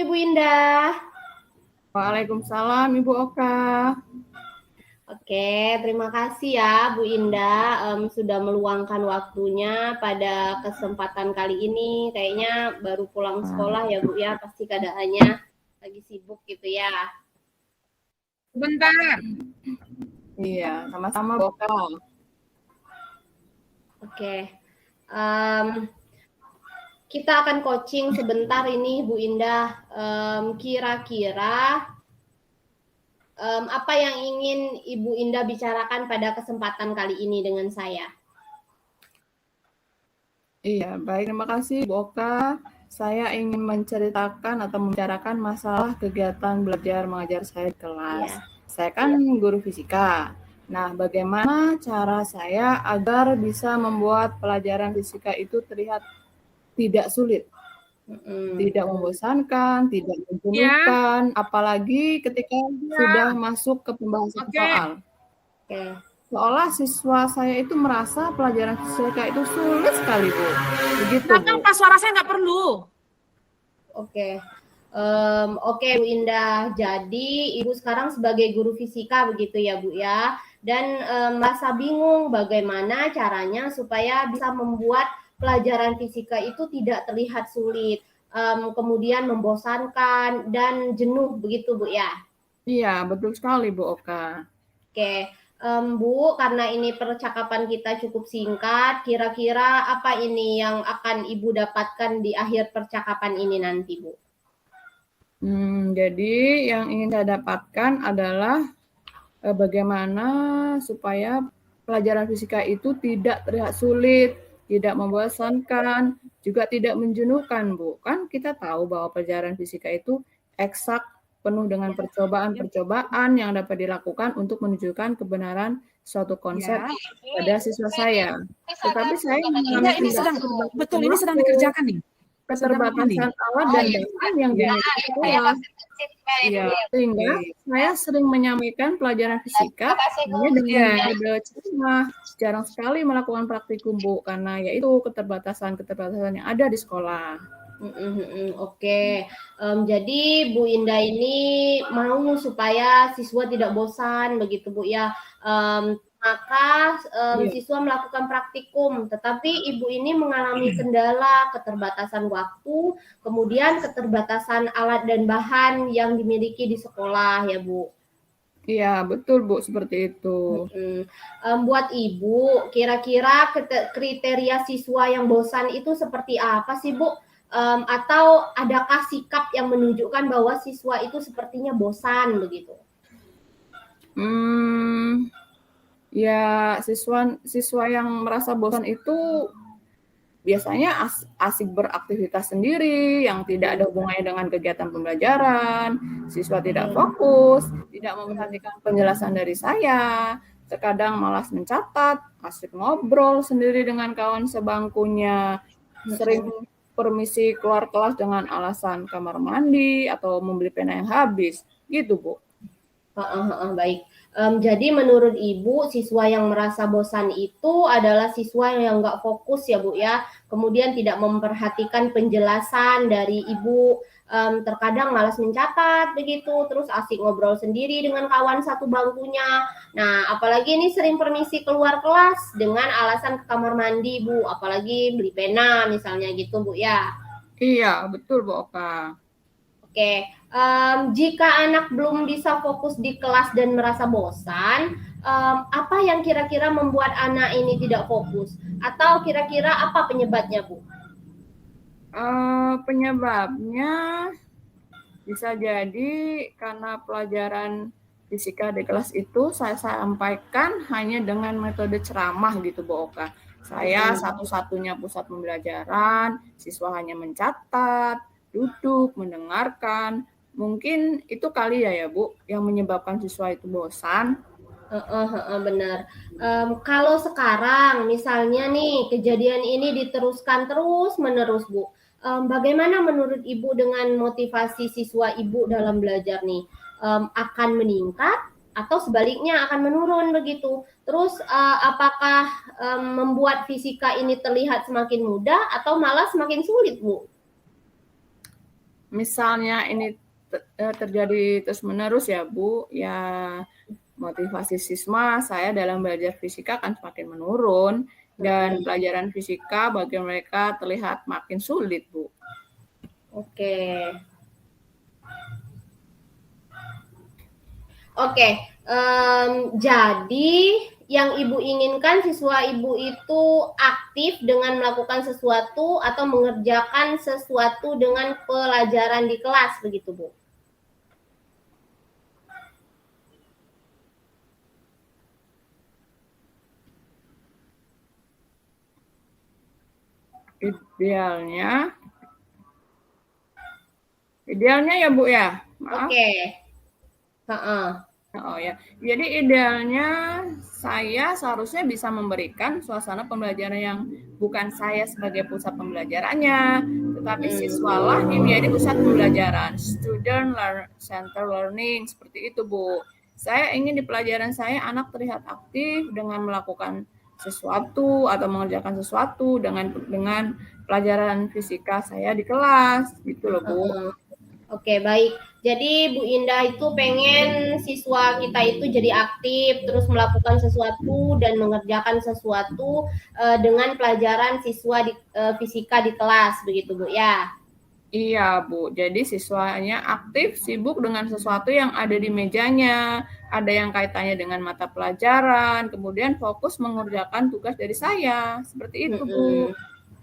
Ibu Indah. Waalaikumsalam Ibu Oka. Oke, terima kasih ya Bu Indah sudah meluangkan waktunya pada kesempatan kali ini. Kayaknya baru pulang sekolah ya Bu ya, pasti keadaannya lagi sibuk gitu ya. Sebentar. Iya, sama-sama Bu Oka. Oke, kita akan coaching sebentar ini Bu Indah. Kira-kira apa yang ingin Ibu Indah bicarakan pada kesempatan kali ini dengan saya? Iya, baik. Terima kasih Bu Oka. Saya ingin menceritakan atau membicarakan masalah kegiatan belajar mengajar saya di kelas. Iya. Saya kan guru fisika. Nah, bagaimana cara saya agar bisa membuat pelajaran fisika itu terlihat tidak sulit, tidak membosankan, tidak menjenuhkan, apalagi ketika sudah masuk ke pembahasan soal. Seolah siswa saya itu merasa pelajaran fisika itu sulit sekali, Bu. Begitu, Bu. Kenapa suara saya nggak perlu? Oke, Bu Indah. Jadi Ibu sekarang sebagai guru fisika begitu ya, Bu ya. Dan merasa bingung bagaimana caranya supaya bisa membuat pelajaran fisika itu tidak terlihat sulit, kemudian membosankan dan jenuh begitu, Bu ya. Iya, betul sekali, Bu Oka. Oke. Bu, karena ini percakapan kita cukup singkat, kira-kira apa ini yang akan Ibu dapatkan di akhir percakapan ini nanti, Bu? Jadi yang ingin saya dapatkan adalah bagaimana supaya pelajaran fisika itu tidak terlihat sulit, tidak membosankan, juga tidak menjenuhkan, Bu. Kan kita tahu bahwa pelajaran fisika itu eksak, penuh dengan percobaan-percobaan yang dapat dilakukan untuk menunjukkan kebenaran suatu konsep pada siswa saya. Tetapi saya mengalami ini sedang dikerjakan nih. Keterbatasan alat dan bahan yang dimiliki sekolah. Ya, sehingga saya sering menyampaikan pelajaran fisika hanya dengan metode ceramah. Jarang sekali melakukan praktikum, Bu, karena yaitu keterbatasan-keterbatasan yang ada di sekolah. Oke, jadi Bu Indah ini mau supaya siswa tidak bosan begitu, Bu ya. Maka siswa melakukan praktikum, tetapi Ibu ini mengalami kendala, keterbatasan waktu, kemudian keterbatasan alat dan bahan yang dimiliki di sekolah ya, Bu. Iya, betul, Bu, seperti itu. Buat Ibu, kira-kira kriteria siswa yang bosan itu seperti apa sih, Bu? Atau adakah sikap yang menunjukkan bahwa siswa itu sepertinya bosan begitu? Ya, siswa yang merasa bosan itu biasanya asik beraktivitas sendiri, yang tidak ada hubungannya dengan kegiatan pembelajaran, siswa tidak fokus, tidak memperhatikan penjelasan dari saya, terkadang malas mencatat, asik ngobrol sendiri dengan kawan sebangkunya, sering permisi keluar kelas dengan alasan kamar mandi atau membeli pena yang habis, gitu, Bu. Baik. Jadi menurut Ibu, siswa yang merasa bosan itu adalah siswa yang nggak fokus ya, Bu ya. Kemudian tidak memperhatikan penjelasan dari Ibu, terkadang malas mencatat begitu, terus asik ngobrol sendiri dengan kawan satu bangkunya. Nah, apalagi ini sering permisi keluar kelas dengan alasan ke kamar mandi, Bu. Apalagi beli pena misalnya gitu, Bu ya. Iya, betul, Bu Oka. Oke, jika anak belum bisa fokus di kelas dan merasa bosan, apa yang kira-kira membuat anak ini tidak fokus? Atau kira-kira apa penyebabnya, Bu? Penyebabnya bisa jadi karena pelajaran fisika di kelas itu saya sampaikan hanya dengan metode ceramah gitu, Bu Oka. Saya satu-satunya pusat pembelajaran, siswa hanya mencatat, duduk, mendengarkan. Mungkin itu kali ya, Bu, yang menyebabkan siswa itu bosan. Benar. Kalau sekarang misalnya nih kejadian ini diteruskan terus-menerus, Bu. Bagaimana menurut Ibu dengan motivasi siswa Ibu dalam belajar nih? Akan meningkat atau sebaliknya akan menurun begitu? Terus apakah membuat fisika ini terlihat semakin mudah atau malah semakin sulit, Bu? misalnya ini terjadi terus-menerus ya Bu, ya motivasi siswa saya dalam belajar fisika akan semakin menurun dan pelajaran fisika bagi mereka terlihat makin sulit, Bu. Oke. Oke, jadi yang Ibu inginkan siswa Ibu itu aktif dengan melakukan sesuatu atau mengerjakan sesuatu dengan pelajaran di kelas, begitu Bu? Idealnya ya Bu ya, maaf. Oke. Oh ya, jadi idealnya saya seharusnya bisa memberikan suasana pembelajaran yang bukan saya sebagai pusat pembelajarannya, tetapi siswalah yang menjadi pusat pembelajaran, student center learning, seperti itu Bu. Saya ingin di pelajaran saya anak terlihat aktif dengan melakukan sesuatu atau mengerjakan sesuatu dengan pelajaran fisika saya di kelas, gitu loh Bu. Oke, baik. Jadi Bu Indah itu pengen siswa kita itu jadi aktif, terus melakukan sesuatu dan mengerjakan sesuatu dengan pelajaran siswa di fisika di kelas, begitu Bu ya? Iya Bu, jadi siswanya aktif, sibuk dengan sesuatu yang ada di mejanya, ada yang kaitannya dengan mata pelajaran, kemudian fokus mengerjakan tugas dari saya, seperti itu Bu.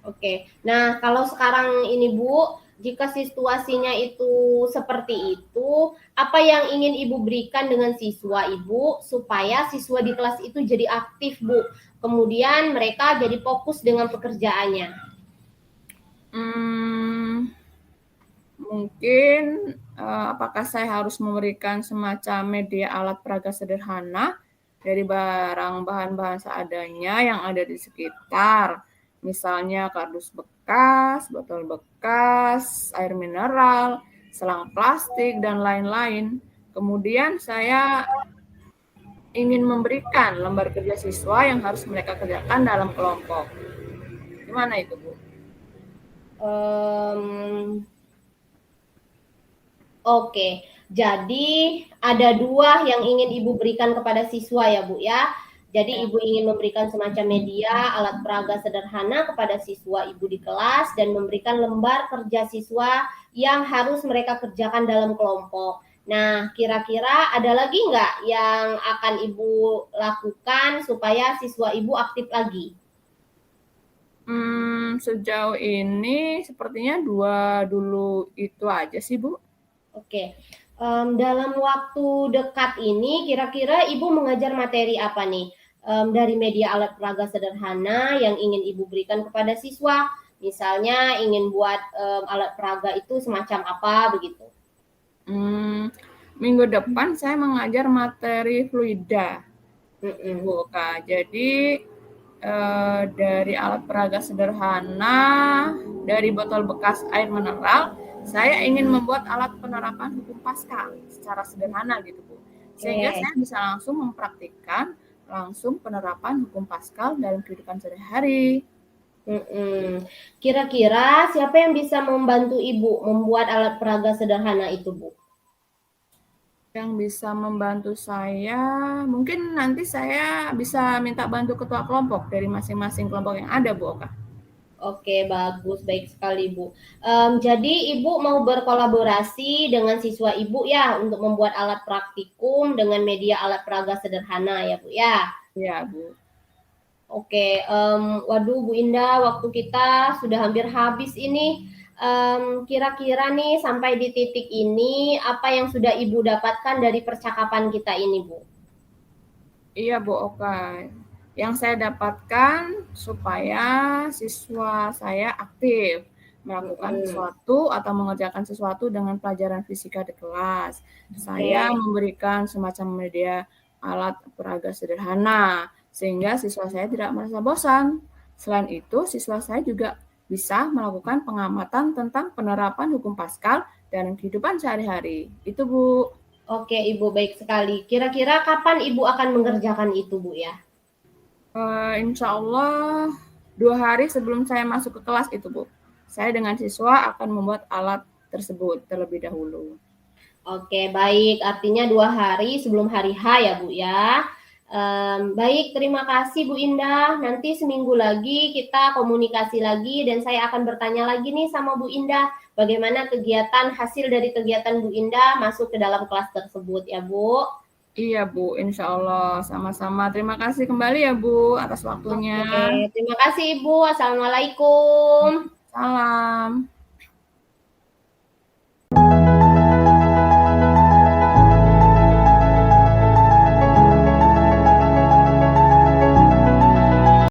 Oke, nah kalau sekarang ini Bu, jika situasinya itu seperti itu, apa yang ingin Ibu berikan dengan siswa Ibu supaya siswa di kelas itu jadi aktif Bu, kemudian mereka jadi fokus dengan pekerjaannya? Mungkin apakah saya harus memberikan semacam media alat peraga sederhana dari bahan-bahan seadanya yang ada di sekitar, misalnya kardus bekas, botol bekas, air mineral, selang plastik, dan lain-lain. Kemudian saya ingin memberikan lembar kerja siswa yang harus mereka kerjakan dalam kelompok. Gimana itu, Bu? Oke, jadi ada dua yang ingin Ibu berikan kepada siswa ya Bu ya. Jadi Ibu ingin memberikan semacam media, alat peraga sederhana kepada siswa Ibu di kelas dan memberikan lembar kerja siswa yang harus mereka kerjakan dalam kelompok. Nah, kira-kira ada lagi nggak yang akan Ibu lakukan supaya siswa Ibu aktif lagi? Sejauh ini sepertinya dua dulu itu aja sih, Bu. Oke. Dalam waktu dekat ini, kira-kira Ibu mengajar materi apa nih? Dari media alat peraga sederhana yang ingin Ibu berikan kepada siswa. Misalnya ingin buat alat peraga itu semacam apa begitu? Minggu depan saya mengajar materi fluida, Bu Kak. Jadi dari alat peraga sederhana, dari botol bekas air mineral, saya ingin membuat alat penerapan hukum Paskal secara sederhana gitu Bu. Sehingga saya bisa langsung mempraktikkan langsung penerapan hukum Paskal dalam kehidupan sehari-hari. Kira-kira siapa yang bisa membantu Ibu membuat alat peraga sederhana itu, Bu? Yang bisa membantu saya, mungkin nanti saya bisa minta bantu ketua kelompok dari masing-masing kelompok yang ada, Bu Oka. Oke, bagus, baik sekali Bu. Jadi Ibu mau berkolaborasi dengan siswa Ibu ya untuk membuat alat praktikum dengan media alat peraga sederhana ya Bu ya? Iya Bu. Oke, waduh Bu Indah, waktu kita sudah hampir habis ini. Kira-kira nih sampai di titik ini apa yang sudah Ibu dapatkan dari percakapan kita ini Bu? Iya Bu Oka, yang saya dapatkan supaya siswa saya aktif melakukan sesuatu atau mengerjakan sesuatu dengan pelajaran fisika di kelas. Saya memberikan semacam media alat peraga sederhana sehingga siswa saya tidak merasa bosan. Selain itu, siswa saya juga bisa melakukan pengamatan tentang penerapan hukum Paskal dalam kehidupan sehari-hari. Itu Bu. Oke Ibu, baik sekali. Kira-kira kapan Ibu akan mengerjakan itu Bu ya? Insya Allah 2 hari sebelum saya masuk ke kelas itu Bu. Saya dengan siswa akan membuat alat tersebut terlebih dahulu. Oke, baik. Artinya 2 hari sebelum hari H ya, Bu ya. Baik, terima kasih Bu Indah. Nanti seminggu lagi kita komunikasi lagi dan saya akan bertanya lagi nih sama Bu Indah bagaimana hasil dari kegiatan Bu Indah masuk ke dalam kelas tersebut ya, Bu. Iya Bu, insya Allah sama-sama. Terima kasih kembali ya Bu atas waktunya. Oke, terima kasih Ibu. Assalamualaikum.